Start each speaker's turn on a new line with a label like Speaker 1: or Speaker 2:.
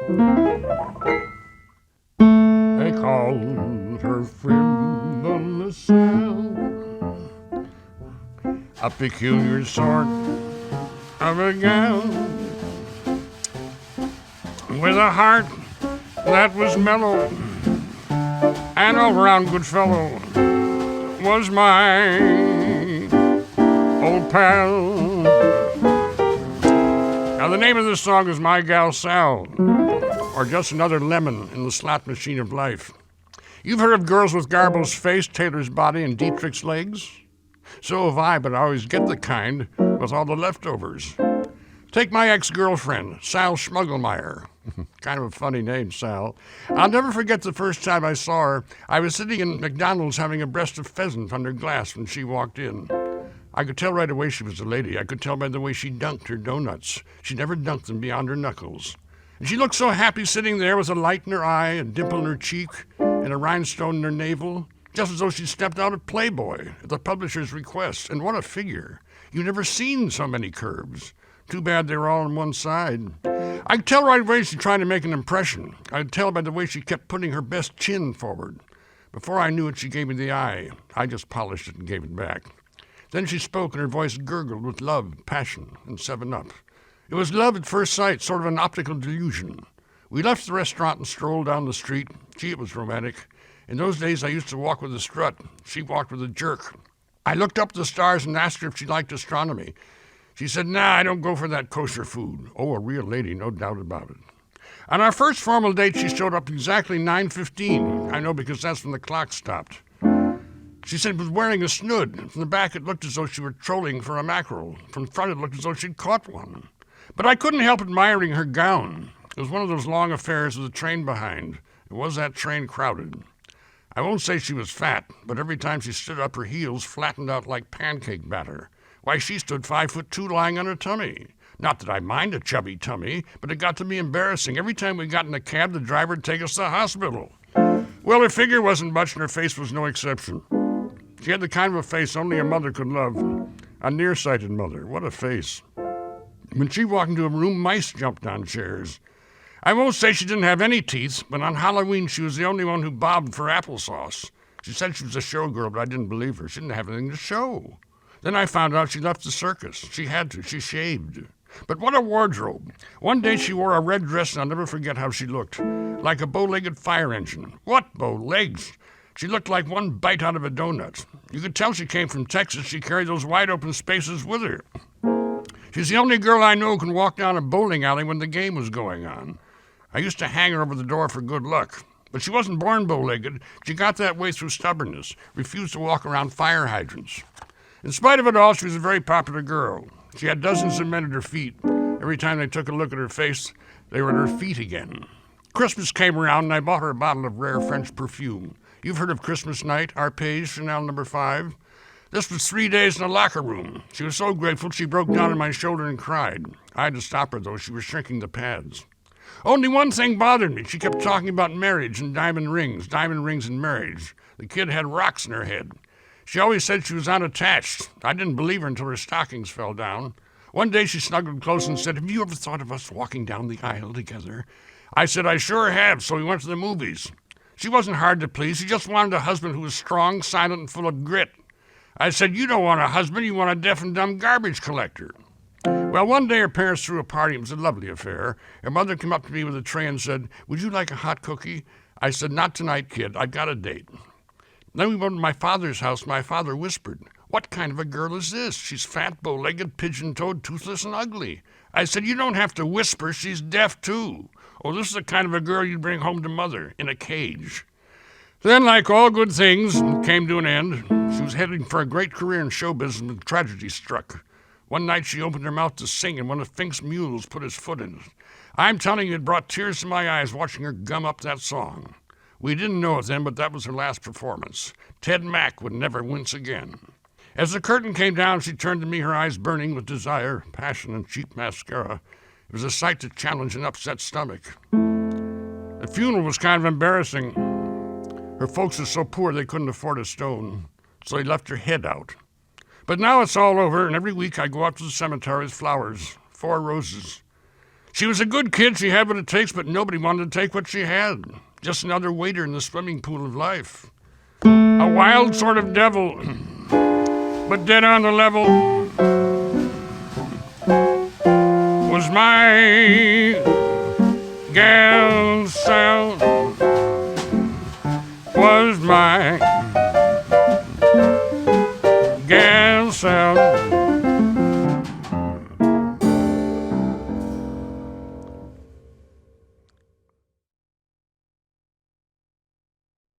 Speaker 1: They called her frivolous Sal, a peculiar sort of a gal, with a heart that was mellow, and all-round good fellow was my old pal. Now, the name of this song is My Gal Sal, or just another lemon in the slot machine of life. You've heard of girls with Garbo's face, Taylor's body, and Dietrich's legs? So have I, but I always get the kind with all the leftovers. Take my ex-girlfriend, Sal Schmuggelmeyer. Kind of a funny name, Sal. I'll never forget the first time I saw her. I was sitting in McDonald's having a breast of pheasant under glass when she walked in. I could tell right away she was a lady. I could tell by the way she dunked her donuts. She never dunked them beyond her knuckles. And she looked so happy sitting there with a light in her eye, a dimple in her cheek, and a rhinestone in her navel, just as though she'd stepped out of Playboy at the publisher's request. And what a figure. You've never seen so many curves. Too bad they were all on one side. I could tell right away she's trying to make an impression. I could tell by the way she kept putting her best chin forward. Before I knew it, she gave me the eye. I just polished it and gave it back. Then she spoke, and her voice gurgled with love, passion, and 7-Up. It was love at first sight, sort of an optical delusion. We left the restaurant and strolled down the street. Gee, it was romantic. In those days, I used to walk with a strut. She walked with a jerk. I looked up at the stars and asked her if she liked astronomy. She said, "Nah, I don't go for that kosher food." Oh, a real lady, no doubt about it. On our first formal date, she showed up exactly 9:15. I know because that's when the clock stopped. She said she was wearing a snood. From the back, it looked as though she were trolling for a mackerel. From the front, it looked as though she'd caught one. But I couldn't help admiring her gown. It was one of those long affairs with a train behind. It was that train crowded. I won't say she was fat, but every time she stood up, her heels flattened out like pancake batter. Why, she stood 5'2" lying on her tummy. Not that I mind a chubby tummy, but it got to be embarrassing. Every time we got in a cab, the driver would take us to the hospital. Well, her figure wasn't much, and her face was no exception. She had the kind of a face only a mother could love. A nearsighted mother. What a face. When she walked into a room, mice jumped on chairs. I won't say she didn't have any teeth, but on Halloween she was the only one who bobbed for applesauce. She said she was a showgirl, but I didn't believe her. She didn't have anything to show. Then I found out she left the circus. She had to. She shaved. But what a wardrobe. One day she wore a red dress, and I'll never forget how she looked. Like a bow-legged fire engine. What bow legs? She looked like one bite out of a donut. You could tell she came from Texas. She carried those wide-open spaces with her. She's the only girl I know who can walk down a bowling alley when the game was going on. I used to hang her over the door for good luck. But she wasn't born bow-legged. She got that way through stubbornness, refused to walk around fire hydrants. In spite of it all, she was a very popular girl. She had dozens of men at her feet. Every time they took a look at her face, they were at her feet again. Christmas came around, and I bought her a bottle of rare French perfume. You've heard of Christmas Night, Arpège, Chanel No. 5? This was 3 days in a locker room. She was so grateful she broke down on my shoulder and cried. I had to stop her, though. She was shrinking the pads. Only one thing bothered me. She kept talking about marriage and diamond rings and marriage. The kid had rocks in her head. She always said she was unattached. I didn't believe her until her stockings fell down. One day she snuggled close and said, "Have you ever thought of us walking down the aisle together?" I said, "I sure have," so we went to the movies. She wasn't hard to please. She just wanted a husband who was strong, silent, and full of grit. I said, "You don't want a husband, you want a deaf and dumb garbage collector." Well, one day her parents threw a party. It was a lovely affair. Her mother came up to me with a tray and said, "Would you like a hot cookie?" I said, "Not tonight, kid. I've got a date." Then we went to my father's house. My father whispered, "What kind of a girl is this? She's fat, bow-legged, pigeon-toed, toothless, and ugly." I said, "You don't have to whisper. She's deaf, too." "Oh, this is the kind of a girl you'd bring home to mother, in a cage." Then, like all good things, it came to an end. She was heading for a great career in show business when tragedy struck. One night she opened her mouth to sing, and one of Fink's mules put his foot in it. I'm telling you, it brought tears to my eyes watching her gum up that song. We didn't know it then, but that was her last performance. Ted Mack would never wince again. As the curtain came down, she turned to me, her eyes burning with desire, passion, and cheap mascara. It was a sight to challenge an upset stomach. The funeral was kind of embarrassing. Her folks were so poor they couldn't afford a stone, so they left her head out. But now it's all over, and every week I go out to the cemetery with flowers, 4 roses. She was a good kid, she had what it takes, but nobody wanted to take what she had. Just another waiter in the swimming pool of life. A wild sort of devil, but dead on the level, was my Gal